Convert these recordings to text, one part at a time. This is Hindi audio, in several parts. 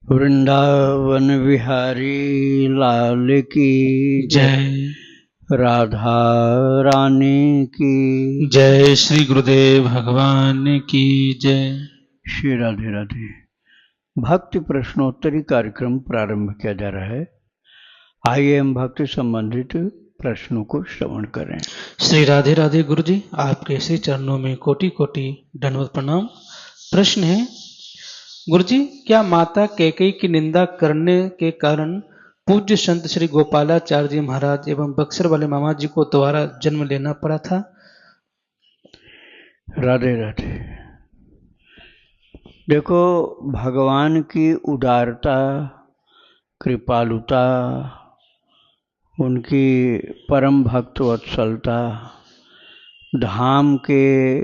वृंदावन बिहारी लाल की जय। राधा रानी की जय। श्री गुरुदेव भगवान की जय। श्री राधे राधे। भक्ति प्रश्नोत्तरी कार्यक्रम प्रारंभ किया जा रहा है। आइए हम भक्ति संबंधित प्रश्नों को श्रवण करें। श्री राधे राधे गुरु जी, आपके श्री चरणों में कोटि कोटि दंडवत प्रणाम। प्रश्न है, गुरु जी, क्या माता कैकेयी की निंदा करने के कारण पूज्य संत श्री गोपालाचार्य जी महाराज एवं बक्सर वाले मामा जी को दोबारा जन्म लेना पड़ा था? राधे राधे। देखो, भगवान की उदारता, कृपालुता, उनकी परम भक्त वत्सलता, धाम के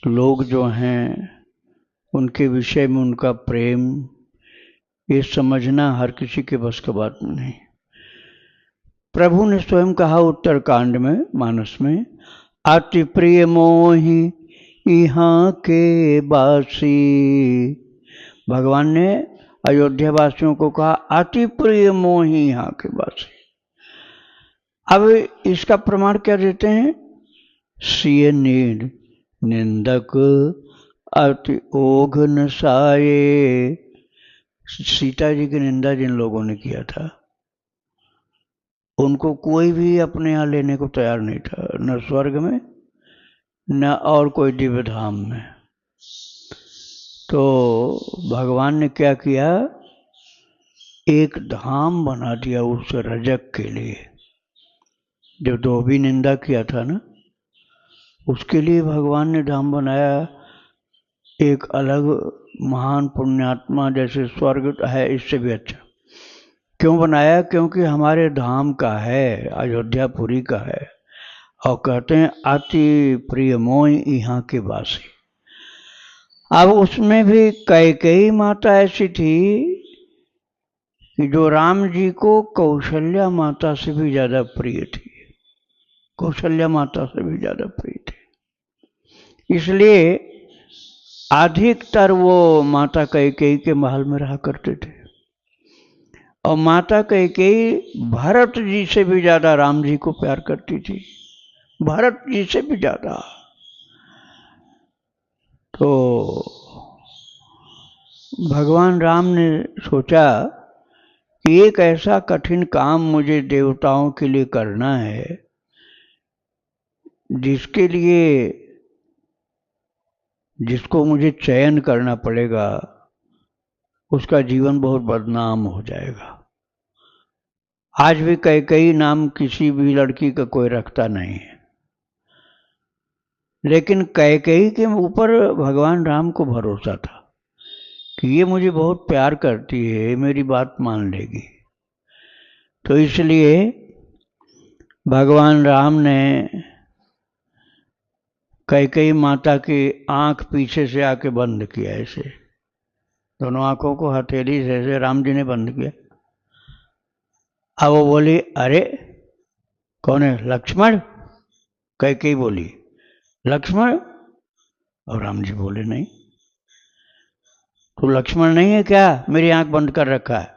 लोग जो हैं उनके विषय में उनका प्रेम, ये समझना हर किसी के बस की बात नहीं। प्रभु ने स्वयं कहा उत्तरकांड में, मानस में, अति प्रिय मोहि यहाँ के वासी। भगवान ने अयोध्या वासियों को कहा अति प्रिय मोहि यहाँ के वासी। अब इसका प्रमाण क्या देते हैं? सिय नीड निंदक अति ओघ न साये। सीता जी की निंदा जिन लोगों ने किया था उनको कोई भी अपने यहाँ लेने को तैयार नहीं था, न स्वर्ग में न और कोई दिव्य धाम में। तो भगवान ने क्या किया? एक धाम बना दिया उस रजक के लिए। जो धोबी निंदा किया था ना, उसके लिए भगवान ने धाम बनाया। एक अलग महान पुण्यात्मा जैसे स्वर्ग है, इससे भी अच्छा। क्यों बनाया? क्योंकि हमारे धाम का है, अयोध्यापुरी का है, और कहते हैं अति प्रिय मोहि यहाँ के वासी। अब उसमें भी कैकेयी माता ऐसी थी कि जो राम जी को कौशल्या माता से भी ज्यादा प्रिय थी, कौशल्या माता से भी ज्यादा प्रिय थी। इसलिए अधिकतर वो माता कैकेयी के महल में रहा करते थे। और माता कैकेयी भरत जी से भी ज्यादा राम जी को प्यार करती थी, भरत जी से भी ज्यादा। तो भगवान राम ने सोचा कि एक ऐसा कठिन काम मुझे देवताओं के लिए करना है जिसके लिए जिसको मुझे चयन करना पड़ेगा, उसका जीवन बहुत बदनाम हो जाएगा। आज भी कैकेयी नाम किसी भी लड़की का कोई रखता नहीं है, लेकिन कैकेयी के ऊपर भगवान राम को भरोसा था कि ये मुझे बहुत प्यार करती है, मेरी बात मान लेगी। तो इसलिए भगवान राम ने कैकेयी माता की आंख पीछे से आके बंद किया, ऐसे दोनों आंखों को हथेली से ऐसे राम जी ने बंद किया। अब वो बोली, अरे कौन है? लक्ष्मण। कैकेयी बोली, लक्ष्मण? और राम जी बोले, नहीं। तो लक्ष्मण नहीं है क्या? मेरी आंख बंद कर रखा है।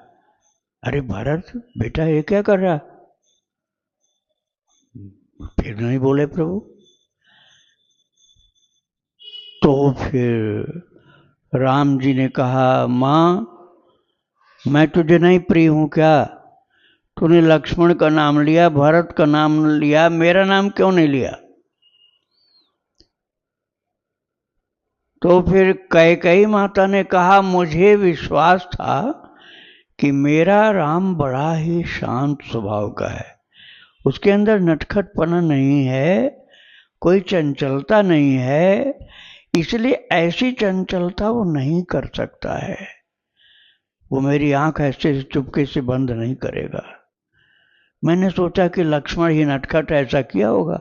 अरे भरत बेटा, ये क्या कर रहा? फिर नहीं बोले प्रभु। तो फिर राम जी ने कहा, मां मैं तुझे नहीं प्रिय हूं क्या? तूने लक्ष्मण का नाम लिया, भरत का नाम लिया, मेरा नाम क्यों नहीं लिया? तो फिर कैकेयी माता ने कहा, मुझे विश्वास था कि मेरा राम बड़ा ही शांत स्वभाव का है, उसके अंदर नटखटपना नहीं है, कोई चंचलता नहीं है, इसलिए ऐसी चंचलता वो नहीं कर सकता है। वो मेरी आंख ऐसे चुपके से बंद नहीं करेगा। मैंने सोचा कि लक्ष्मण ही नटखट ऐसा किया होगा,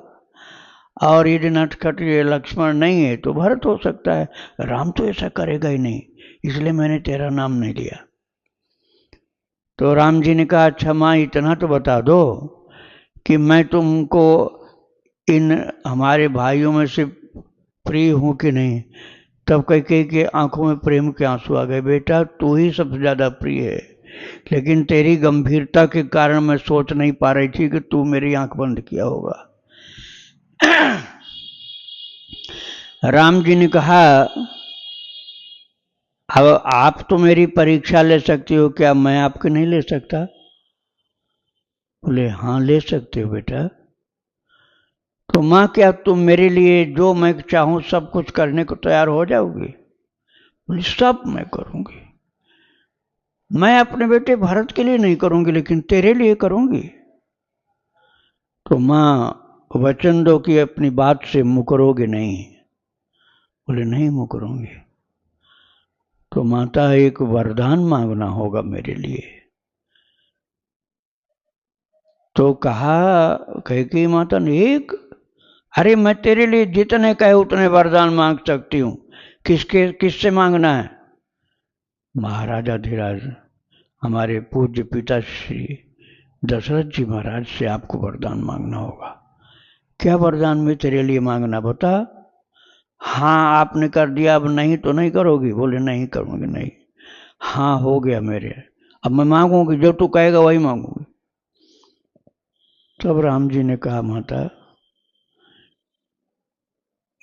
और यदि नटखट ये लक्ष्मण नहीं है तो भरत हो सकता है, राम तो ऐसा करेगा ही नहीं, इसलिए मैंने तेरा नाम नहीं लिया। तो राम जी ने कहा, अच्छा माँ इतना तो बता दो कि मैं तुमको इन हमारे भाइयों में से प्रिय हूं कि नहीं? तब कैकेयी के आंखों में प्रेम के आंसू आ गए। बेटा तू ही सबसे ज्यादा प्रिय है, लेकिन तेरी गंभीरता के कारण मैं सोच नहीं पा रही थी कि तू मेरी आंख बंद किया होगा। राम जी ने कहा अब आप तो मेरी परीक्षा ले सकती हो, क्या मैं आपकी नहीं ले सकता? बोले हाँ ले सकते हो बेटा। तो माँ क्या तुम मेरे लिए जो मैं चाहूं सब कुछ करने को तैयार हो जाओगी? बोले सब मैं करूंगी। मैं अपने बेटे भरत के लिए नहीं करूंगी, लेकिन तेरे लिए करूंगी। तो माँ वचन दो कि अपनी बात से मुकरोगे नहीं। बोले नहीं मुकरूंगी। तो माता एक वरदान मांगना होगा मेरे लिए। तो कहा कैकेयी माता ने एक, अरे मैं तेरे लिए जितने कहे उतने वरदान मांग सकती हूं, किससे मांगना है? महाराजा धीराज हमारे पूज्य पिता श्री दशरथ जी महाराज से आपको वरदान मांगना होगा। क्या वरदान में तेरे लिए मांगना बता? हाँ आपने कर दिया, अब नहीं तो नहीं करोगी? बोले नहीं करूंगी। नहीं, हाँ हो गया मेरे, अब मैं मांगूंगी, जो तू कहेगा वही मांगूंगी। तब राम जी ने कहा माता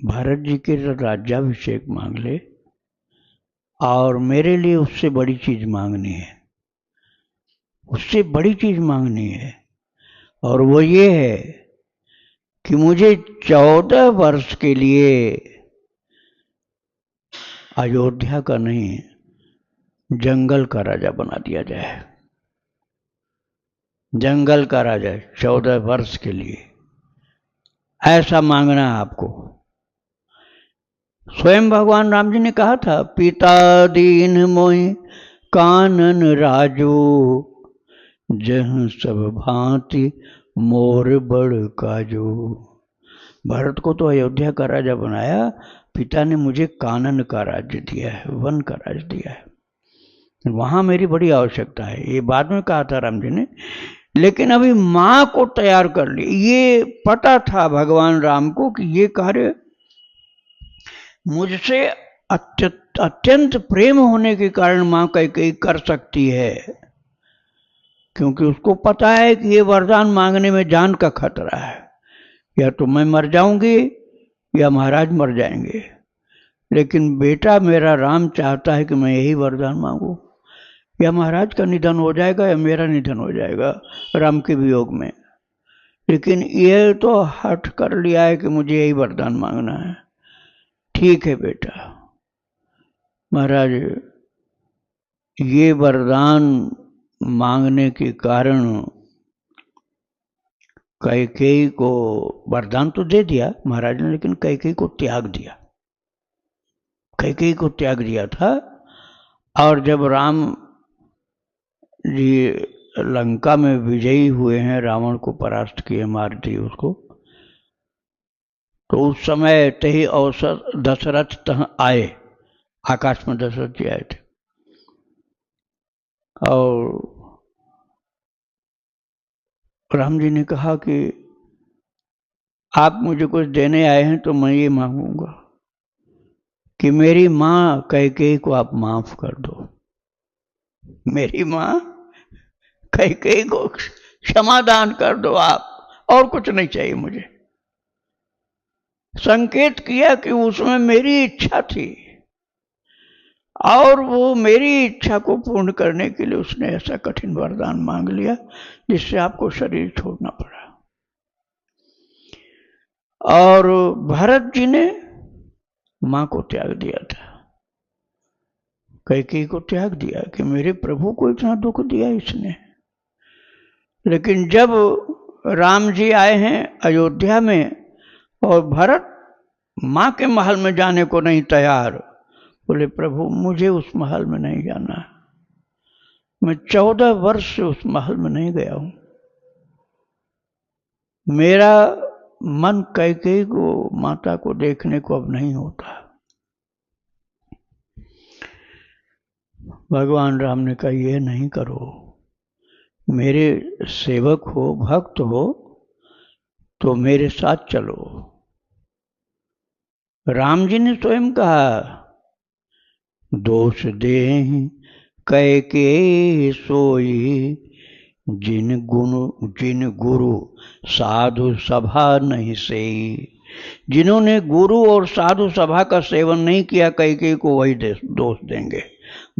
भरत जी के राज्याभिषेक मांग ले, और मेरे लिए उससे बड़ी चीज मांगनी है, उससे बड़ी चीज मांगनी है, और वो ये है कि मुझे 14 वर्ष के लिए अयोध्या का नहीं जंगल का राजा बना दिया जाए। जंगल का राजा 14 वर्ष के लिए, ऐसा मांगना है आपको। स्वयं भगवान राम जी ने कहा था पिता दीन मोहि कानन राजू, जह सब भांति मोर बड़ काजू। भरत को तो अयोध्या का राजा बनाया, पिता ने मुझे कानन का राज्य दिया है, वन का राज्य दिया है, वहां मेरी बड़ी आवश्यकता है। ये बाद में कहा था राम जी ने, लेकिन अभी मां को तैयार कर ली। ये पता था भगवान राम को कि ये कार्य मुझसे अत्यंत प्रेम होने के कारण मां कैकेयी कर सकती है, क्योंकि उसको पता है कि ये वरदान मांगने में जान का खतरा है, या तो मैं मर जाऊंगी या महाराज मर जाएंगे। लेकिन बेटा मेरा राम चाहता है कि मैं यही वरदान मांगू, या महाराज का निधन हो जाएगा या मेरा निधन हो जाएगा राम के वियोग में। लेकिन ये तो हठ कर लिया है कि मुझे यही वरदान मांगना है। ठीक है बेटा, महाराज ये वरदान मांगने के कारण कैकेयी को वरदान तो दे दिया महाराज ने, लेकिन कैकेयी को त्याग दिया। कैकेयी को त्याग दिया था। और जब राम जी लंका में विजयी हुए हैं, रावण को परास्त किए, मार दिए उसको, तो उस समय तही अवसर दशरथ तह आए, आकाश में दशरथ जी आए थे, और राम जी ने कहा कि आप मुझे कुछ देने आए हैं तो मैं ये मांगूंगा कि मेरी मां कैकेयी को आप माफ कर दो। मेरी मां कैकेयी को क्षमादान कर दो आप, और कुछ नहीं चाहिए मुझे। संकेत किया कि उसमें मेरी इच्छा थी, और वो मेरी इच्छा को पूर्ण करने के लिए उसने ऐसा कठिन वरदान मांग लिया जिससे आपको शरीर छोड़ना पड़ा। और भरत जी ने मां को त्याग दिया था, कैकेयी को त्याग दिया कि मेरे प्रभु को इतना दुख दिया इसने। लेकिन जब राम जी आए हैं अयोध्या में और भरत मां के महल में जाने को नहीं तैयार, बोले प्रभु मुझे उस महल में नहीं जाना, मैं 14 वर्ष से उस महल में नहीं गया हूं, मेरा मन कैकेयी को, माता को देखने को अब नहीं होता। भगवान राम ने कहा ये नहीं करो, मेरे सेवक हो, भक्त हो, तो मेरे साथ चलो। राम जी ने स्वयं कहा दोष दे कह के सोई, जिन गुरु साधु सभा नहीं सेई। जिन्होंने गुरु और साधु सभा का सेवन नहीं किया, कैकेयी को वही दोष देंगे।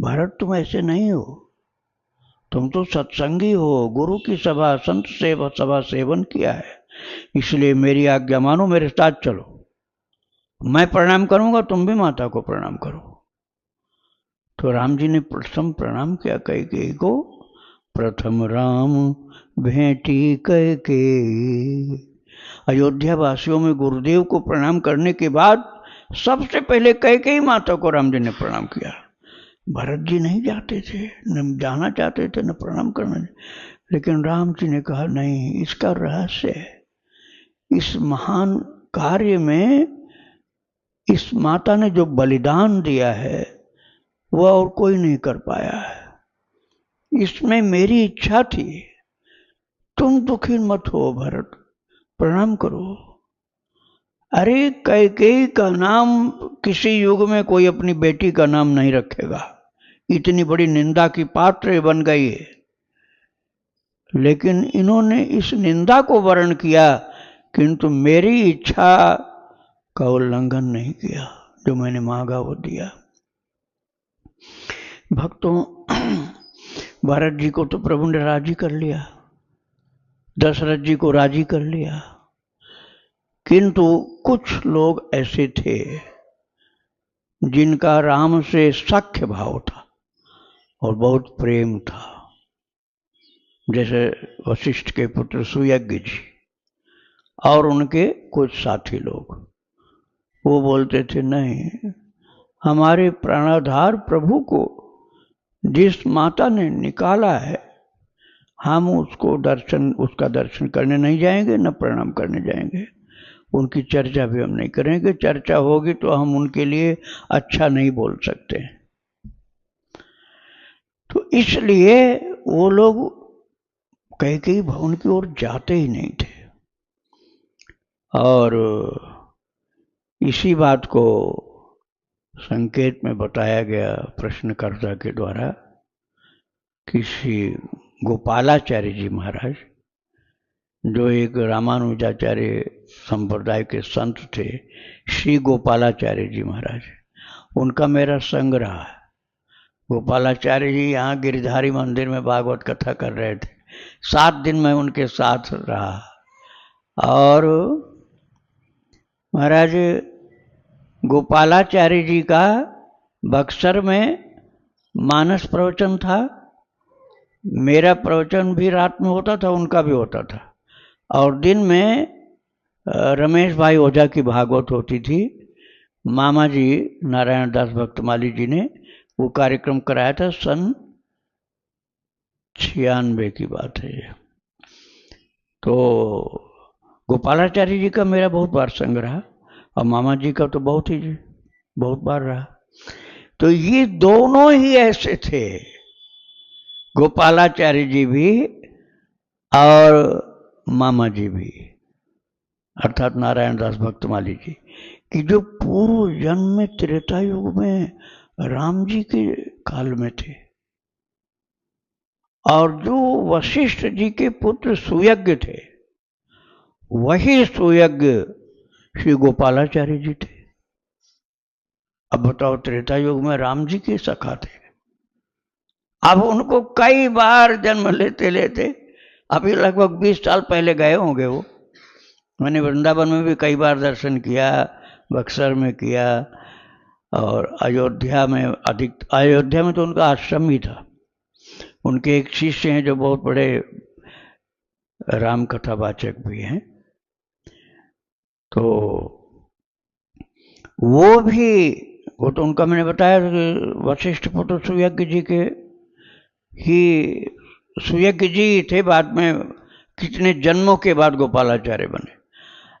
भरत तुम ऐसे नहीं हो, तुम तो सत्संगी हो, गुरु की सभा संत सभा सेवन किया है, इसलिए मेरी आज्ञा मानो, मेरे साथ चलो। मैं प्रणाम करूंगा, तुम भी माता को प्रणाम करो। तो राम जी ने प्रथम प्रणाम किया कैकेयी को। प्रथम राम भेंटी कैकेयी। अयोध्या वासियों में गुरुदेव को प्रणाम करने के बाद सबसे पहले कैकेयी माता को राम जी ने प्रणाम किया। भरत जी नहीं जाते थे, न जाना चाहते थे, न प्रणाम करना, लेकिन राम जी ने कहा नहीं, इसका रहस्य है, इस महान कार्य में इस माता ने जो बलिदान दिया है वह और कोई नहीं कर पाया है, इसमें मेरी इच्छा थी। तुम दुखी मत हो भरत, प्रणाम करो। अरे कैकेयी का नाम किसी युग में कोई अपनी बेटी का नाम नहीं रखेगा, इतनी बड़ी निंदा की पात्र बन गई है, लेकिन इन्होंने इस निंदा को वर्ण किया, किंतु मेरी इच्छा का उल्लंघन नहीं किया, जो मैंने मांगा वो दिया। भक्तों, भरत जी को तो प्रभु ने राजी कर लिया, दशरथ जी को राजी कर लिया, किंतु कुछ लोग ऐसे थे जिनका राम से सख्य भाव था और बहुत प्रेम था, जैसे वशिष्ठ के पुत्र सुयज्ञ जी और उनके कुछ साथी लोग। वो बोलते थे नहीं, हमारे प्राणाधार प्रभु को जिस माता ने निकाला है, हम उसका दर्शन करने नहीं जाएंगे, न प्रणाम करने जाएंगे, उनकी चर्चा भी हम नहीं करेंगे। चर्चा होगी तो हम उनके लिए अच्छा नहीं बोल सकते। तो इसलिए वो लोग कैकेयी भवन की ओर जाते ही नहीं थे। और इसी बात को संकेत में बताया गया प्रश्नकर्ता के द्वारा कि श्री गोपालाचार्य जी महाराज, जो एक रामानुजाचार्य संप्रदाय के संत थे, श्री गोपालाचार्य जी महाराज, उनका मेरा संग रहा है। गोपालाचार्य जी यहाँ गिरिधारी मंदिर में भागवत कथा कर रहे थे, 7 दिन मैं उनके साथ रहा। और महाराज गोपालाचार्य जी का बक्सर में मानस प्रवचन था, मेरा प्रवचन भी रात में होता था, उनका भी होता था, और दिन में रमेश भाई ओझा की भागवत होती थी। मामा जी नारायण दास भक्तमाली जी ने वो कार्यक्रम कराया था, सन 96 की बात है। तो गोपालाचार्य जी का मेरा बहुत बार संग रहा, और मामा जी का तो बहुत बार रहा। तो ये दोनों ही ऐसे थे, गोपालाचार्य जी भी और मामा जी भी, अर्थात नारायण दास भक्तमाली जी, कि जो पूर्व जन्म में त्रेता युग में राम जी के काल में थे, और जो वशिष्ठ जी के पुत्र सुयज्ञ थे, वही सुयज्ञ श्री गोपालाचार्य जी थे। अब बताओ, त्रेता युग में राम जी के सखा थे। अब उनको कई बार जन्म लेते लेते, अभी लगभग 20 साल पहले गए होंगे वो। मैंने वृंदावन में भी कई बार दर्शन किया, बक्सर में किया, और अयोध्या में तो उनका आश्रम ही था। उनके एक शिष्य हैं जो बहुत बड़े राम कथावाचक भी हैं, तो वो तो उनका मैंने बताया कि वशिष्ठ पुत्र सुयज्ञ जी के ही सुयज्ञ जी थे, बाद में कितने जन्मों के बाद गोपालाचार्य बने।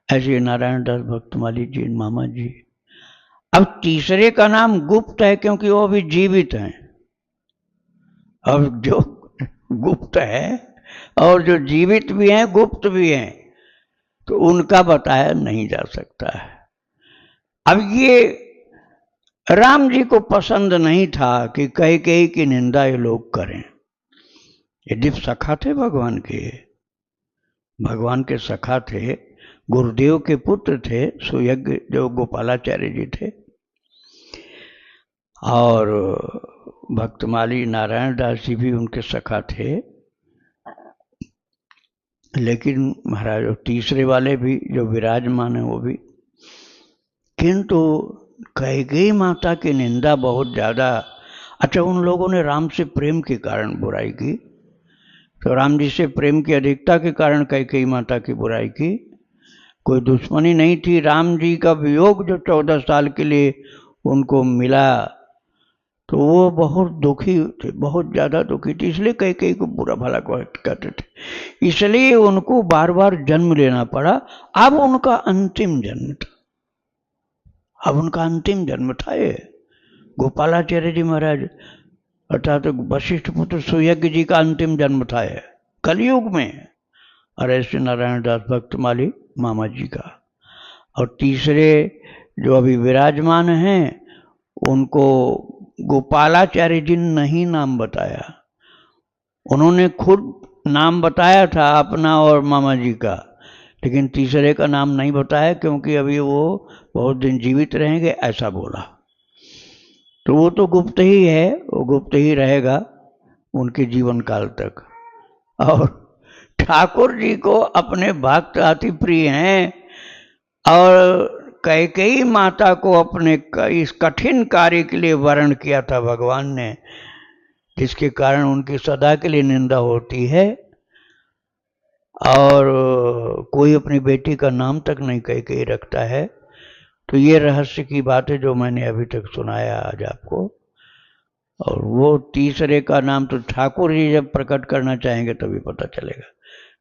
ऐसे नारायण दास भक्तमाली जी, मामा जी। अब तीसरे का नाम गुप्त है, क्योंकि वो भी जीवित हैं। अब जो गुप्त है और जो जीवित भी हैं, गुप्त भी हैं, तो उनका बताया नहीं जा सकता है। अब ये राम जी को पसंद नहीं था कि कैकेयी की निंदा ये लोग करें। यद्यप सखा थे भगवान के सखा थे, गुरुदेव के पुत्र थे सुयज्ञ, जो गोपालाचार्य जी थे, और भक्तमाली नारायण दास जी भी उनके सखा थे। लेकिन महाराज तीसरे वाले भी जो विराजमान है वो भी, किंतु कैकेयी माता की निंदा बहुत ज्यादा। अच्छा, उन लोगों ने राम से प्रेम के कारण बुराई की, तो राम जी से प्रेम की अधिकता के कारण कैकेयी माता की बुराई की। कोई दुश्मनी नहीं थी। राम जी का वियोग जो 14 साल के लिए उनको मिला, तो वो बहुत दुखी थे, बहुत ज्यादा दुखी थे, इसलिए कैकेयी को बुरा भला कहते थे, इसलिए उनको बार बार जन्म लेना पड़ा। अब उनका अंतिम जन्म था, अब उनका अंतिम जन्म था ये गोपालाचार्य जी महाराज, अर्थात वशिष्ठ पुत्र सुयज्ञ जी का अंतिम जन्म था ये कलयुग में, और ऐसे नारायण दास भक्तमाली मामा जी का। और तीसरे जो अभी विराजमान हैं उनको गोपालाचार्य जी ने नहीं नाम बताया, उन्होंने खुद नाम बताया था अपना और मामा जी का, लेकिन तीसरे का नाम नहीं बताया क्योंकि अभी वो बहुत दिन जीवित रहेंगे ऐसा बोला। तो वो तो गुप्त ही है, वो गुप्त ही रहेगा उनके जीवन काल तक। और ठाकुर जी को अपने भक्त अति प्रिय हैं, और कैकेयी माता को अपने इस कठिन कार्य के लिए वर्ण किया था भगवान ने, जिसके कारण उनकी सदा के लिए निंदा होती है, और कोई अपनी बेटी का नाम तक नहीं कैकेयी रखता है। तो ये रहस्य की बात है जो मैंने अभी तक सुनाया आज आपको। और वो तीसरे का नाम तो ठाकुर जी जब प्रकट करना चाहेंगे तभी पता चलेगा।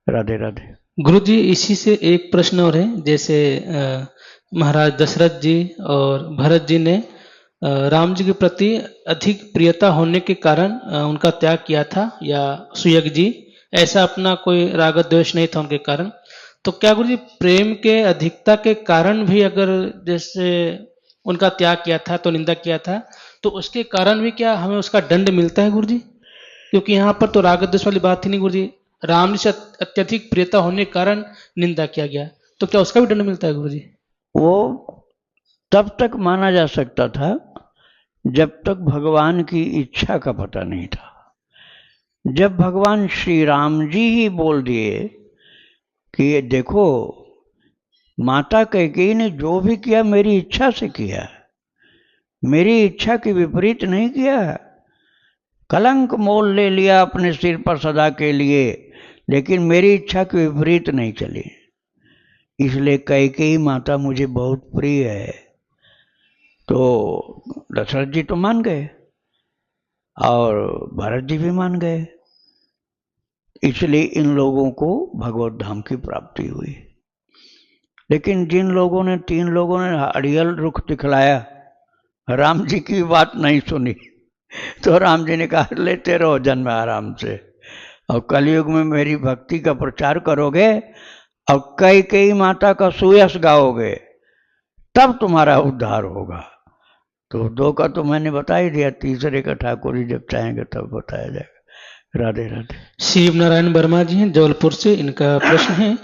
राधे राधे। गुरु जी, इसी से एक प्रश्न और है, जैसे महाराज दशरथ जी और भरत जी ने राम जी के प्रति अधिक प्रियता होने के कारण उनका त्याग किया था, या सुयज्ञ जी ऐसा अपना कोई राग द्वेष नहीं था उनके कारण, तो क्या गुरु जी प्रेम के अधिकता के कारण भी अगर जैसे उनका त्याग किया था तो निंदा किया था, तो उसके कारण भी क्या हमें उसका दंड मिलता है गुरु जी? क्योंकि यहाँ पर तो राग द्वेष वाली बात ही नहीं गुरु जी, राम जी से अत्यधिक प्रियता होने के कारण निंदा किया गया, तो क्या उसका भी दंड मिलता है गुरु जी? वो तब तक माना जा सकता था जब तक भगवान की इच्छा का पता नहीं था। जब भगवान श्री राम जी ही बोल दिए कि ये देखो माता कैकेयी ने जो भी किया मेरी इच्छा से किया, मेरी इच्छा के विपरीत नहीं किया, कलंक मोल ले लिया अपने सिर पर सदा के लिए, लेकिन मेरी इच्छा के विपरीत नहीं चली, इसलिए कैकेयी माता मुझे बहुत प्रिय है। तो दशरथ जी तो मान गए और भरत जी भी मान गए, इसलिए इन लोगों को भगवत धाम की प्राप्ति हुई। लेकिन जिन लोगों ने, 3 लोगों ने अड़ियल रुख दिखलाया, राम जी की बात नहीं सुनी, तो राम जी ने कहा लेते रहो जन्म आराम से, और कलयुग में मेरी भक्ति का प्रचार करोगे और कैकेयी माता का सुयश गाओगे, तब तुम्हारा उद्धार होगा। तो 2 का तो मैंने बता ही दिया, तीसरे का ठाकुर जी जब चाहेंगे तब बताया जाएगा। राधे राधे। शिव नारायण वर्मा जी हैं जबलपुर से, इनका प्रश्न है,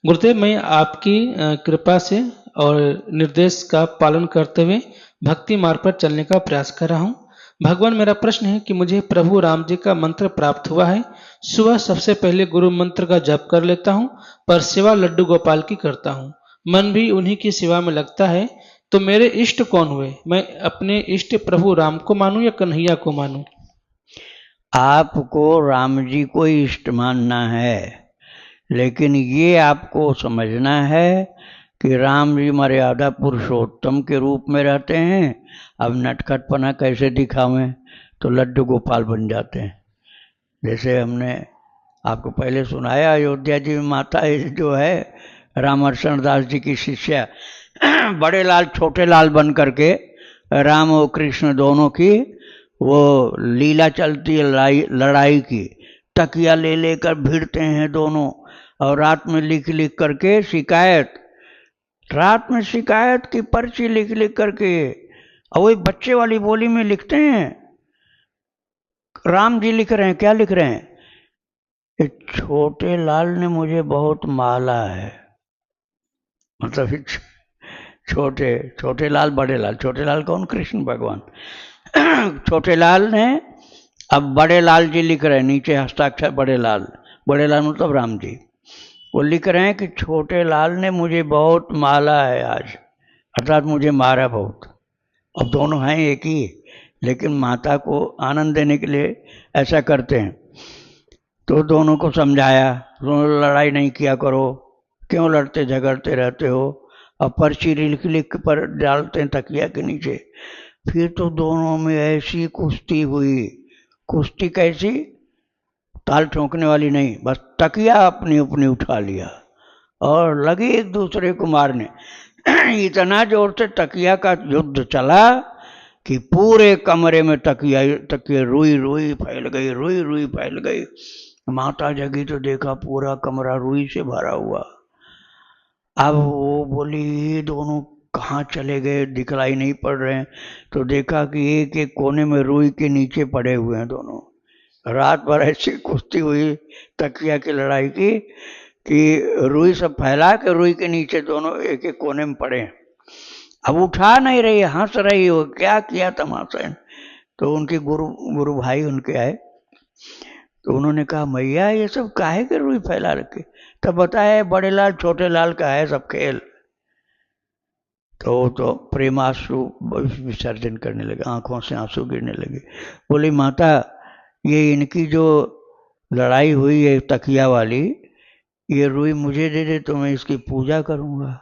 गुरुदेव मैं आपकी कृपा से और निर्देश का पालन करते हुए भक्ति मार्ग पर चलने का प्रयास कर रहा हूँ। भगवान, मेरा प्रश्न है कि मुझे प्रभु राम जी का मंत्र प्राप्त हुआ है, सुबह सबसे पहले गुरु मंत्र का जप कर लेता हूँ, पर सेवा लड्डू गोपाल की करता हूँ, मन भी उन्हीं की सेवा में लगता है, तो मेरे इष्ट कौन हुए? मैं अपने इष्ट प्रभु राम को मानूं या कन्हैया को मानूं? आपको राम जी को इष्ट मानना है, लेकिन ये आपको समझना है कि राम जी मर्यादा पुरुषोत्तम के रूप में रहते हैं। अब नटखटपना कैसे दिखावें, तो लड्डू गोपाल बन जाते हैं। जैसे हमने आपको पहले सुनाया, अयोध्या जी में माता जो है रामहर्षण दास जी की शिष्या, बड़े लाल छोटे लाल बन करके राम और कृष्ण दोनों की वो लीला चलती है लड़ाई की, तकिया ले लेकर भिड़ते हैं दोनों, और रात में लिख लिख करके शिकायत, रात में शिकायत की पर्ची लिख लिख करके और वही बच्चे वाली बोली में लिखते हैं, राम जी लिख रहे हैं, क्या लिख रहे हैं, कि छोटे लाल ने मुझे बहुत माला है। मतलब छोटे छोटे लाल बड़े लाल, छोटे लाल कौन, कृष्ण भगवान। छोटे लाल ने, अब बड़े लाल जी लिख रहे हैं नीचे हस्ताक्षर बड़े लाल मतलब राम जी, वो लिख रहे हैं कि छोटे लाल ने मुझे बहुत माला है आज, अर्थात मुझे मारा बहुत। अब दोनों हैं एक ही, लेकिन माता को आनंद देने के लिए ऐसा करते हैं। तो दोनों को समझाया, दोनों लड़ाई नहीं किया करो, क्यों लड़ते झगड़ते रहते हो, अब पर्ची लिख लिख पर डालते हैं तकिया के नीचे। फिर तो दोनों में ऐसी कुश्ती हुई, कुश्ती कैसी, ताल ठोकने वाली नहीं, बस तकिया अपनी अपनी उठा लिया और लगे एक दूसरे को मारने। इतना जोर से तकिया का युद्ध चला कि पूरे कमरे में तकिया रुई रुई फैल गई, रुई रुई फैल गई। माता जगी तो देखा पूरा कमरा रुई से भरा हुआ। अब वो बोली ये दोनों कहाँ चले गए, दिखलाई नहीं पड़ रहे हैं। तो देखा कि एक एक कोने में रुई के नीचे पड़े हुए हैं दोनों। रात भर ऐसी कुश्ती हुई तकिया की लड़ाई की कि रुई सब फैला के रुई के नीचे दोनों एक एक कोने में पड़े हैं। अब उठा नहीं रही, हंस रही हो, क्या किया तमाशा। तो उनके गुरु भाई उनके आए, तो उन्होंने कहा मैया ये सब काहे के रुई फैला रखे। तब बताया बड़े लाल छोटे लाल का है सब खेल। तो प्रेमाश्रु विसर्जन करने लगे, आंखों से आंसू गिरने लगे। बोली माता ये इनकी जो लड़ाई हुई है तकिया वाली, ये रुई मुझे दे दे तो मैं इसकी पूजा करूंगा।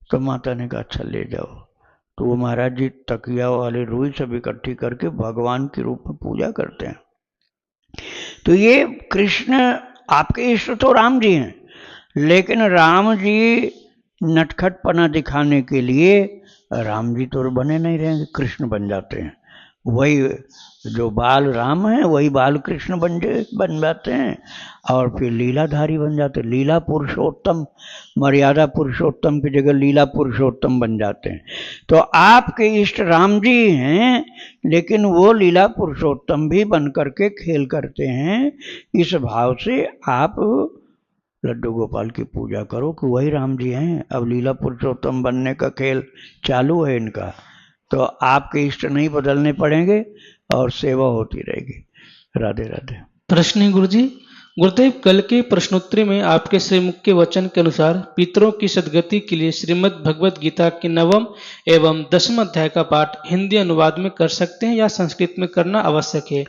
तो माता ने कहा अच्छा ले जाओ। तो वो महाराज जी तकिया वाली रुई सब इकट्ठी करके भगवान के रूप में पूजा करते हैं। तो ये कृष्ण आपके इष्ट तो राम जी हैं, लेकिन राम जी नटखटपना दिखाने के लिए राम जी तो बने नहीं रहेंगे, कृष्ण बन जाते हैं। वही जो बाल राम है वही बाल कृष्ण बन जाते हैं और फिर लीलाधारी बन जाते हैं। लीला पुरुषोत्तम, मर्यादा पुरुषोत्तम की जगह लीला पुरुषोत्तम बन जाते हैं। तो आपके इष्ट राम जी हैं, लेकिन वो लीला पुरुषोत्तम भी बन करके खेल करते हैं। इस भाव से आप लड्डू गोपाल की पूजा करो कि वही राम जी हैं। अब लीला पुरुषोत्तम बनने का खेल चालू है इनका, तो आपके इष्ट नहीं बदलने पड़ेंगे और सेवा होती रहेगी। राधे राधे। प्रश्न है गुरुजी, गुरुदेव कल के प्रश्नोत्तरी में आपके श्रीमुख के वचन के अनुसार पितरों की सद्गति के लिए श्रीमद् भगवद गीता के 9वें एवं 10वें अध्याय का पाठ हिंदी अनुवाद में कर सकते हैं या संस्कृत में करना आवश्यक है?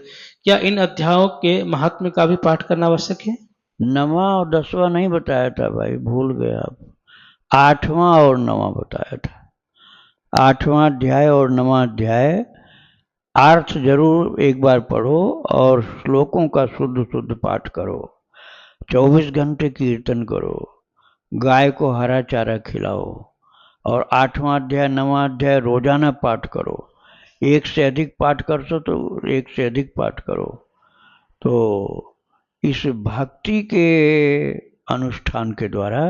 क्या इन अध्यायों के महात्म्य का भी पाठ करना आवश्यक है? 9वां और 10वां नहीं बताया था भाई, भूल गए आप। 8वां और 9वां बताया था। 8वां अध्याय और 9वां अध्याय अर्थ जरूर एक बार पढ़ो और श्लोकों का शुद्ध शुद्ध पाठ करो। 24 घंटे कीर्तन करो, गाय को हरा चारा खिलाओ और 8वां अध्याय 9वां अध्याय रोजाना पाठ करो। एक से अधिक पाठ कर सो तो एक से अधिक पाठ करो। तो इस भक्ति के अनुष्ठान के द्वारा,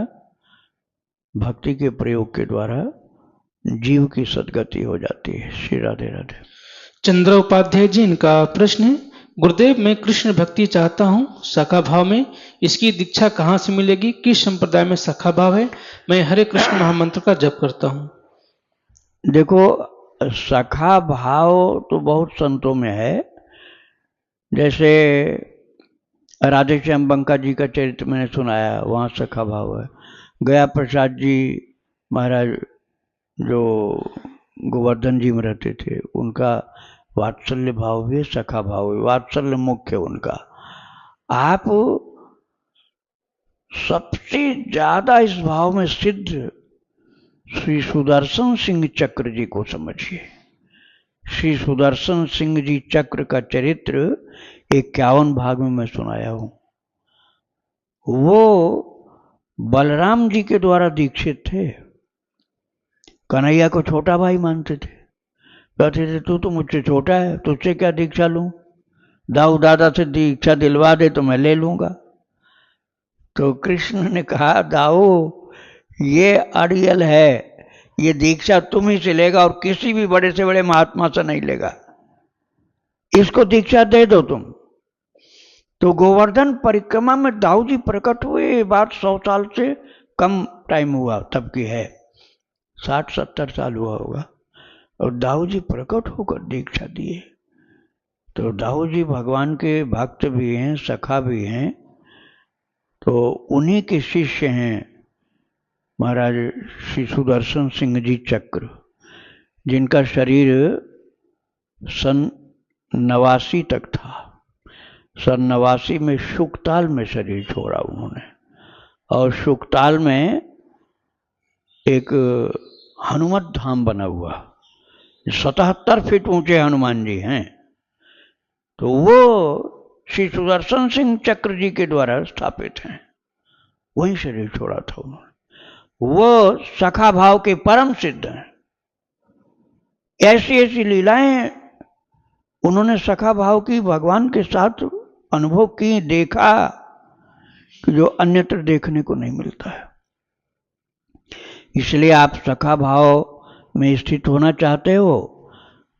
भक्ति के प्रयोग के द्वारा जीव की सद्गति हो जाती है। श्री राधे राधे। चंद्र उपाध्याय जी, इनका प्रश्न है, गुरुदेव मैं कृष्ण भक्ति चाहता हूँ सखा भाव में, इसकी दीक्षा कहाँ से मिलेगी? किस संप्रदाय में सखा भाव है? मैं हरे कृष्ण महामंत्र का जप करता हूँ। देखो सखा भाव तो बहुत संतों में है। जैसे राधे श्याम बंका जी का चरित्र मैंने सुनाया, वहाँ सखा भाव है। गया प्रसाद जी महाराज जो गोवर्धन जी में रहते थे, उनका वात्सल्य भाव भी, सखा भाव भी, वात्सल्य मुख्य उनका। आप सबसे ज्यादा इस भाव में सिद्ध श्री सुदर्शन सिंह चक्र जी को समझिए। श्री सुदर्शन सिंह जी चक्र का चरित्र 51 भाग में मैं सुनाया हूं। वो बलराम जी के द्वारा दीक्षित थे। कन्हैया को छोटा भाई मानते थे, कहते थे तू तो मुझसे छोटा है, तुझसे क्या दीक्षा लूं, दाऊ दादा से दीक्षा दिलवा दे तो मैं ले लूंगा। तो कृष्ण ने कहा दाऊ ये अड़ियल है, ये दीक्षा तुम ही से लेगा और किसी भी बड़े से बड़े महात्मा से नहीं लेगा, इसको दीक्षा दे दो तुम। तो गोवर्धन परिक्रमा में दाऊ जी प्रकट हुए, ये बात 100 साल से कम टाइम हुआ तब की है, 60-70 साल हुआ होगा। और दाऊ जी प्रकट होकर दीक्षा दिए। तो दाऊ जी भगवान के भक्त भी हैं, सखा भी हैं। तो उन्हीं के शिष्य हैं महाराज श्री सुदर्शन सिंह जी चक्र, जिनका शरीर सन 89 तक था। सन 89 में शुकताल में शरीर छोड़ा उन्होंने, और शुकताल में एक हनुमत धाम बना हुआ, 77 फीट ऊंचे हनुमान जी हैं। तो वो श्री सुदर्शन सिंह चक्र जी के द्वारा स्थापित हैं, वहीं शरीर छोड़ा था उन्होंने। वो सखा भाव के परम सिद्ध हैं। ऐसी ऐसी लीलाएं उन्होंने सखा भाव की भगवान के साथ अनुभव की, देखा कि जो अन्यत्र देखने को नहीं मिलता है। इसलिए आप सखा भाव में स्थित होना चाहते हो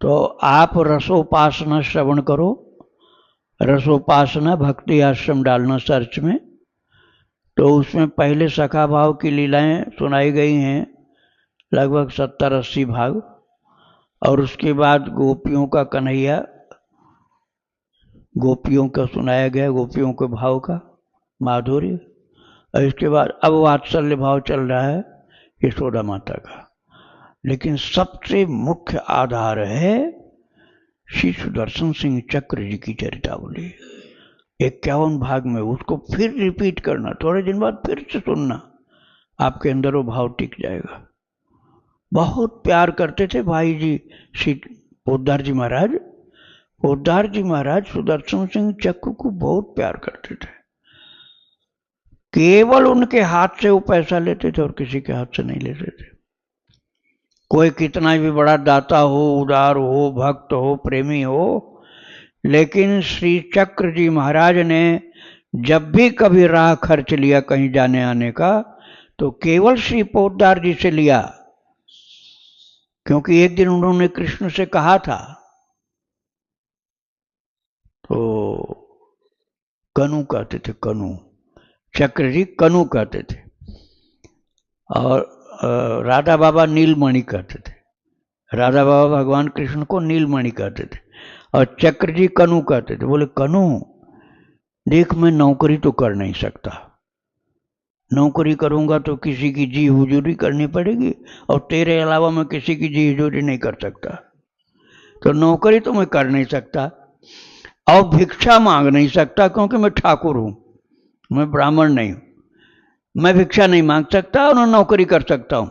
तो आप रसोपासना श्रवण करो। रसोपासना भक्ति आश्रम डालना सर्च में, तो उसमें पहले सखा भाव की लीलाएं सुनाई गई हैं, लगभग 70-80 भाग। और उसके बाद गोपियों का कन्हैया, गोपियों का सुनाया गया, गोपियों के भाव का माधुर्य। और इसके बाद अब वात्सल्य भाव चल रहा है यशोदा माता का। लेकिन सबसे मुख्य आधार है श्री सुदर्शन सिंह चक्र जी की चरितावली, 51 भाग में। उसको फिर रिपीट करना, थोड़े दिन बाद फिर से सुनना, आपके अंदर वो भाव टिक जाएगा। बहुत प्यार करते थे भाई जी श्री पोद्दार जी महाराज। पोद्दार जी महाराज सुदर्शन सिंह चक्र को बहुत प्यार करते थे। केवल उनके हाथ से वो पैसा लेते थे और किसी के हाथ से नहीं लेते थे। कोई कितना भी बड़ा दाता हो, उदार हो, भक्त हो, प्रेमी हो, लेकिन श्री चक्र जी महाराज ने जब भी कभी राह खर्च लिया कहीं जाने आने का, तो केवल श्री पोद्दार जी से लिया। क्योंकि एक दिन उन्होंने कृष्ण से कहा था, तो कनु कहते थे, कनु, चक्र जी कनु कहते थे, और राधा बाबा नीलमणि कहते थे। राधा बाबा भगवान कृष्ण को नीलमणि कहते थे और चक्र जी कनु कहते थे। बोले कनु देख, मैं नौकरी तो कर नहीं सकता, नौकरी करूंगा तो किसी की जी हुजूरी करनी पड़ेगी, और तेरे अलावा मैं किसी की जी हुजूरी नहीं कर सकता। तो नौकरी तो मैं कर नहीं सकता, और भिक्षा मांग नहीं सकता, क्योंकि मैं ठाकुर हूं, मैं ब्राह्मण नहीं हूं। मैं भिक्षा नहीं मांग सकता और नौकरी कर सकता हूं।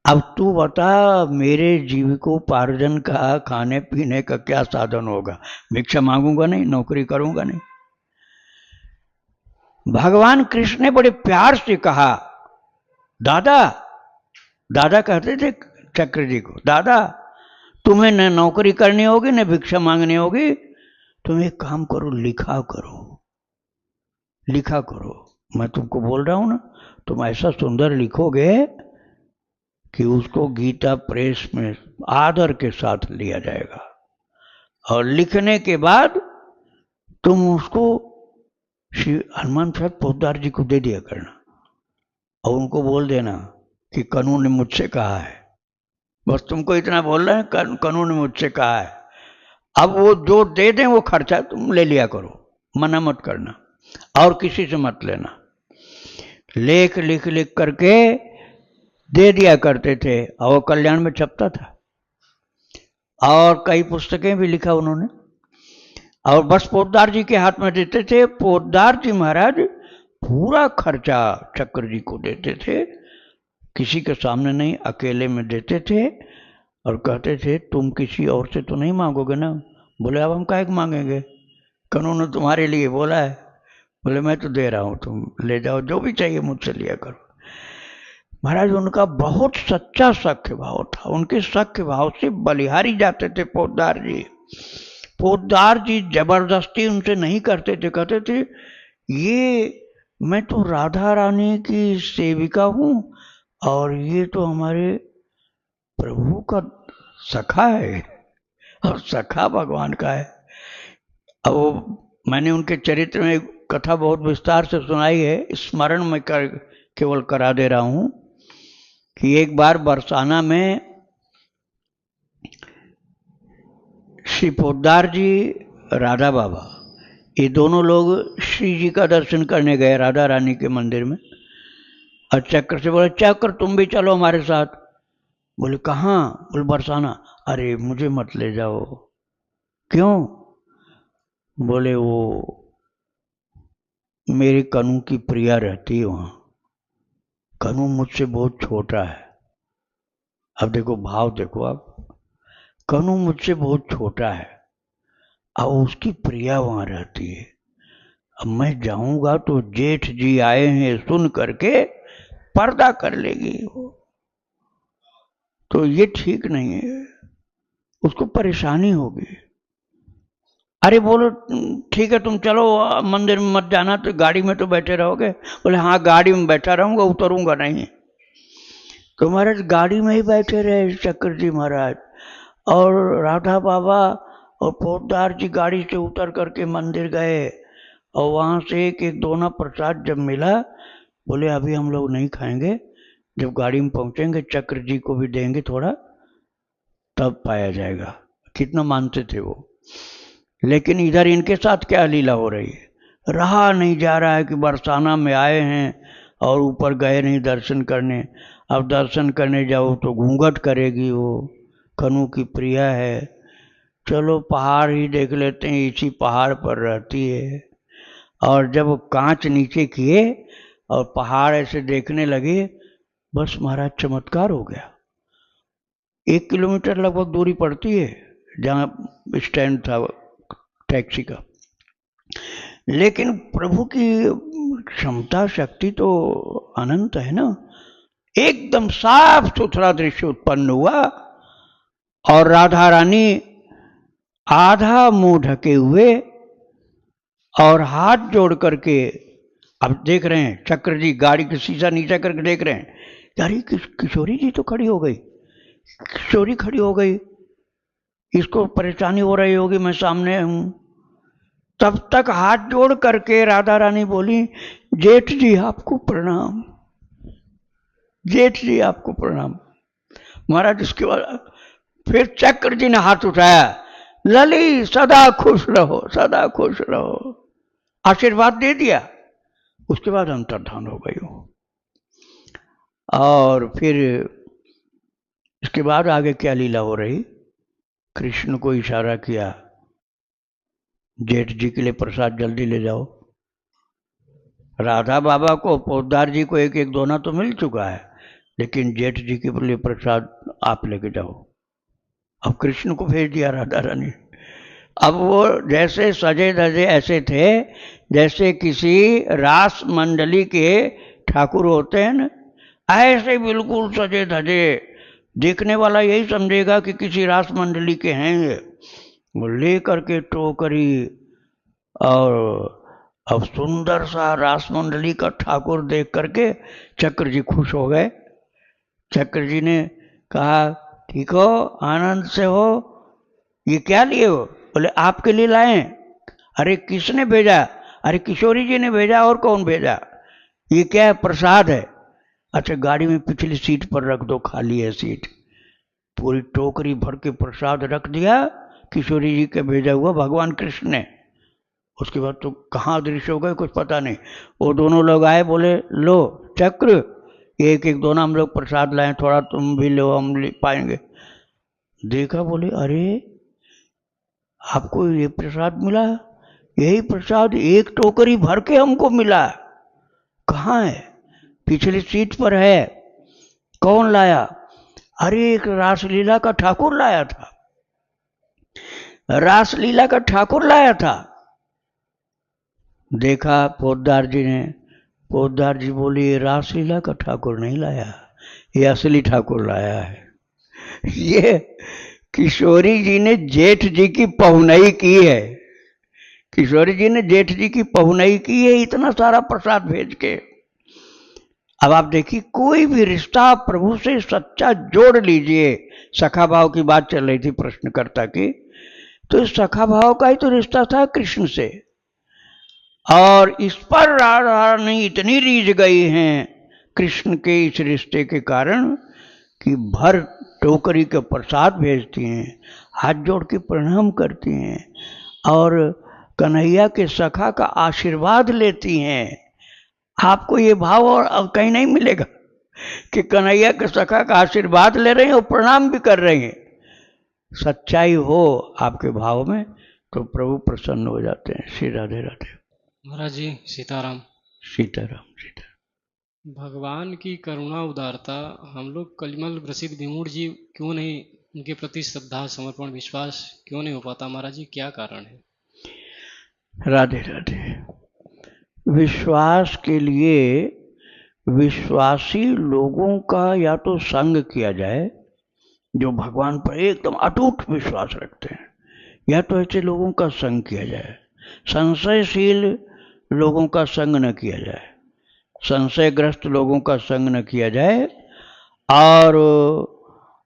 अब तू बता, मेरे जीविकोपार्जन का, खाने पीने का क्या साधन होगा? भिक्षा मांगूंगा नहीं, नौकरी करूंगा नहीं। भगवान कृष्ण ने बड़े प्यार से कहा, दादा, दादा कहते थे चक्र जी को, दादा तुम्हें न नौकरी करनी होगी न भिक्षा मांगनी होगी, तुम एक काम करो, लिखा करो, लिखा करो। मैं तुमको बोल रहा हूं ना, तुम ऐसा सुंदर लिखोगे कि उसको गीता प्रेस में आदर के साथ लिया जाएगा, और लिखने के बाद तुम उसको श्री हनुमान प्रसाद पोद्दार जी को दे दिया करना, और उनको बोल देना कि कनु ने मुझसे कहा है। बस तुमको इतना बोल रहे हैं, कनु ने मुझसे कहा है। अब वो जो दे दें वो खर्चा तुम ले लिया करो, मना मत करना, और किसी से मत लेना। लेख लिख लिख करके दे दिया करते थे, और कल्याण में छपता था, और कई पुस्तकें भी लिखा उन्होंने, और बस पोद्दार जी के हाथ में देते थे। पोद्दार जी महाराज पूरा खर्चा चक्र जी को देते थे, किसी के सामने नहीं, अकेले में देते थे, और कहते थे तुम किसी और से तो नहीं मांगोगे ना? बोले अब हम काहे मांगेंगे, कानून ने तुम्हारे लिए बोला है। बोले मैं तो दे रहा हूं, तुम ले जाओ, जो भी चाहिए मुझसे लिया करो। महाराज उनका बहुत सच्चा सख्य भाव था, उनके सख्य भाव से बलिहारी जाते थे पोद्दार जी। पोद्दार जी जबरदस्ती उनसे नहीं करते थे, कहते थे ये मैं तो राधा रानी की सेविका हूं और ये तो हमारे प्रभु का सखा है और सखा भगवान का है। अब वो मैंने उनके चरित्र में एक कथा बहुत विस्तार से सुनाई है, स्मरण में केवल करा दे रहा हूं कि एक बार बरसाना में श्री पोद्दार जी, राधा बाबा, ये दोनों लोग श्री जी का दर्शन करने गए राधा रानी के मंदिर में। और चक्र से बोले, चक्र तुम भी चलो हमारे साथ। बोले कहाँ? बोले बरसाना। अरे मुझे मत ले जाओ। क्यों? बोले वो मेरी कनू की प्रिया रहती है वहां। कनू मुझसे बहुत छोटा है। अब देखो भाव देखो आप, कनू मुझसे बहुत छोटा है और उसकी प्रिया वहां रहती है। अब मैं जाऊंगा तो जेठ जी आए हैं सुन करके पर्दा कर लेगी वो, तो ये ठीक नहीं है, उसको परेशानी होगी। अरे बोलो ठीक है तुम चलो, मंदिर में मत जाना, तो गाड़ी में तो बैठे रहोगे। बोले हाँ गाड़ी में बैठा रहूंगा, उतरूंगा नहीं। तो महाराज गाड़ी में ही बैठे रहे चक्र जी महाराज, और राधा बाबा और पोद्दार जी गाड़ी से उतर करके मंदिर गए। और वहां से एक दोना प्रसाद जब मिला, बोले अभी हम लोग नहीं खाएंगे, जब गाड़ी में पहुंचेंगे चक्र जी को भी देंगे थोड़ा, तब पाया जाएगा। कितना मानते थे वो। लेकिन इधर इनके साथ क्या लीला हो रही है, रहा नहीं जा रहा है कि बरसाना में आए हैं और ऊपर गए नहीं दर्शन करने। अब दर्शन करने जाओ तो घूंघट करेगी वो, कनू की प्रिया है। चलो पहाड़ ही देख लेते हैं, इसी पहाड़ पर रहती है। और जब कांच नीचे किए और पहाड़ ऐसे देखने लगे, बस महाराज चमत्कार हो गया। 1 किलोमीटर लगभग दूरी पड़ती है जहाँ स्टैंड था टैक्सी का। लेकिन प्रभु की क्षमता शक्ति तो अनंत है ना। एकदम साफ सुथरा दृश्य उत्पन्न हुआ और राधा रानी आधा मुंह ढके हुए और हाथ जोड़ करके अब देख रहे हैं। चक्र जी गाड़ी का शीशा नीचा करके देख रहे हैं, यार किशोरी जी तो खड़ी हो गई, किशोरी खड़ी हो गई, इसको परेशानी हो रही होगी, मैं सामने हूं। तब तक हाथ जोड़ करके राधा रानी बोली, जेठ जी आपको प्रणाम, जेठ जी आपको प्रणाम। महाराज उसके बाद फिर चक्र जी ने हाथ उठाया, लली सदा खुश रहो, सदा खुश रहो, आशीर्वाद दे दिया। उसके बाद अंतर्धान हो गई हो। और फिर इसके बाद आगे क्या लीला हो रही, कृष्ण को इशारा किया, जेठ जी के लिए प्रसाद जल्दी ले जाओ। राधा बाबा को पोद्दार जी को एक दोना तो मिल चुका है, लेकिन जेठ जी के लिए प्रसाद आप लेके जाओ। अब कृष्ण को भेज दिया राधा रानी। अब वो जैसे सजे धजे ऐसे थे जैसे किसी रास मंडली के ठाकुर होते हैं ना, ऐसे बिल्कुल सजे धजे, देखने वाला यही समझेगा कि किसी रास मंडली के हैं ये। वो ले करके टोकरी, और अब सुंदर सा रास मंडली का ठाकुर देख करके चक्र जी खुश हो गए। चक्र जी ने कहा, ठीक हो, आनंद से हो, ये क्या लिए हो? बोले आपके लिए लाए। अरे किसने भेजा? अरे किशोरी जी ने भेजा, और कौन भेजा? ये क्या है? प्रसाद है। अच्छा गाड़ी में पिछली सीट पर रख दो, खाली है सीट। पूरी टोकरी भर के प्रसाद रख दिया किशोरी जी के भेजा हुआ भगवान कृष्ण ने। उसके बाद तो कहाँ दृश्य हो गए कुछ पता नहीं। वो दोनों लोग आए, बोले लो चक्र, एक दोना हम लोग प्रसाद लाए, थोड़ा तुम भी लो, हम ले पाएंगे। देखा, बोले अरे आपको ये प्रसाद मिला? यही प्रसाद एक टोकरी भर के हमको मिला। कहाँ है? पिछली सीट पर है। कौन लाया? अरे एक रासलीला का ठाकुर लाया था, रासलीला का ठाकुर लाया था। देखा पोद्दार जी ने, पोद्दार जी बोले ये रासलीला का ठाकुर नहीं लाया, ये असली ठाकुर लाया है। ये किशोरी जी ने जेठ जी की पहुनई की है, किशोरी जी ने जेठ जी की पहुनई की है इतना सारा प्रसाद भेज के। अब आप देखिए, कोई भी रिश्ता प्रभु से सच्चा जोड़ लीजिए। सखा भाव की बात चल रही थी प्रश्नकर्ता की, तो इस सखा भाव का ही तो रिश्ता था कृष्ण से, और इस पर राधा रानी इतनी रीझ गई हैं कृष्ण के इस रिश्ते के कारण कि भर टोकरी के प्रसाद भेजती हैं, हाथ जोड़ के प्रणाम करती हैं और कन्हैया के सखा का आशीर्वाद लेती हैं। आपको ये भाव और कहीं नहीं मिलेगा कि कन्हैया के सखा का आशीर्वाद ले रहे हैं और प्रणाम भी कर रहे हैं। सच्चाई हो आपके भाव में तो प्रभु प्रसन्न हो जाते हैं। श्री राधे राधे। महाराज जी सीताराम। सीताराम सीताराम। भगवान की करुणा उदारता हम लोग कलिमल ग्रसित विमूढ़ जी क्यों नहीं, उनके प्रति श्रद्धा समर्पण विश्वास क्यों नहीं हो पाता महाराज जी, क्या कारण है? राधे राधे। विश्वास के लिए विश्वासी लोगों का या तो संग किया जाए, जो भगवान पर एकदम अटूट विश्वास रखते हैं, या तो ऐसे लोगों का संग किया जाए। संशयशील लोगों का संग न किया जाए, संशयग्रस्त लोगों का संग न किया जाए, और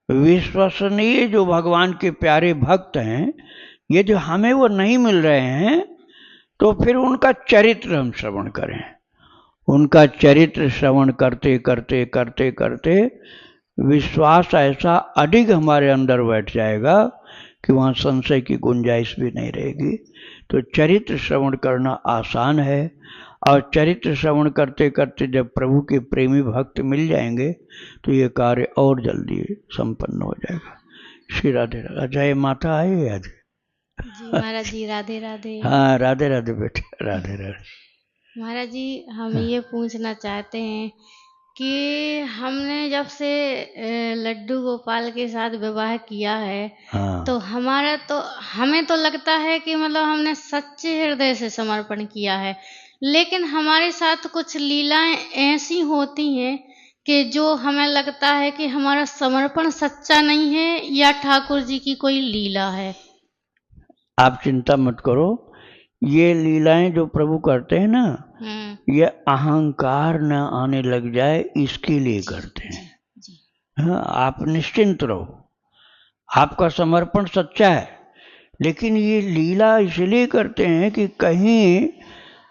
विश्वसनीय जो भगवान के प्यारे भक्त हैं, ये जो हमें वो नहीं मिल रहे हैं, तो फिर उनका चरित्र हम श्रवण करें। उनका चरित्र श्रवण करते करते करते करते विश्वास ऐसा अडिग हमारे अंदर बैठ जाएगा कि वहाँ संशय की गुंजाइश भी नहीं रहेगी। तो चरित्र श्रवण करना आसान है, और चरित्र श्रवण करते करते जब प्रभु के प्रेमी भक्त मिल जाएंगे तो ये कार्य और जल्दी संपन्न हो जाएगा। श्री राधे राधे। अजय माता आए आज? जी महाराज जी राधे राधे। हाँ राधे राधे बेटे, राधे राधे। महाराज जी हम ये पूछना चाहते हैं कि हमने जब से लड्डू गोपाल के साथ विवाह किया है, हाँ तो हमें तो लगता है कि मतलब हमने सच्चे हृदय से समर्पण किया है, लेकिन हमारे साथ कुछ लीलाएं ऐसी होती हैं कि जो हमें लगता है कि हमारा समर्पण सच्चा नहीं है या ठाकुर जी की कोई लीला है। आप चिंता मत करो, ये लीलाएं जो प्रभु करते हैं ना, ये अहंकार न आने लग जाए इसके लिए करते हैं। हाँ, आप निश्चिंत रहो, आपका समर्पण सच्चा है, लेकिन ये लीला इसलिए करते हैं कि कहीं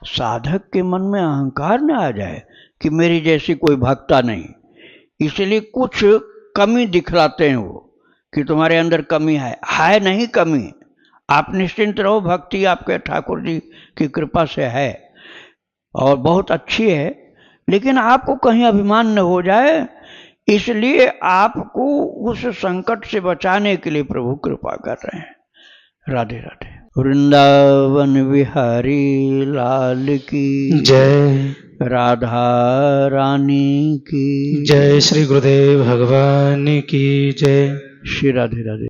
साधक के मन में अहंकार न आ जाए कि मेरी जैसी कोई भक्ता नहीं, इसलिए कुछ कमी दिखलाते हैं वो कि तुम्हारे अंदर कमी है नहीं कमी। आप निश्चिंत रहो, भक्ति आपके ठाकुर जी की कृपा से है और बहुत अच्छी है, लेकिन आपको कहीं अभिमान न हो जाए, इसलिए आपको उस संकट से बचाने के लिए प्रभु कृपा कर रहे हैं। राधे राधे। वृंदावन बिहारी लाल की जय। राधा रानी की जय। श्री गुरुदेव भगवान की जय। श्री राधे राधे।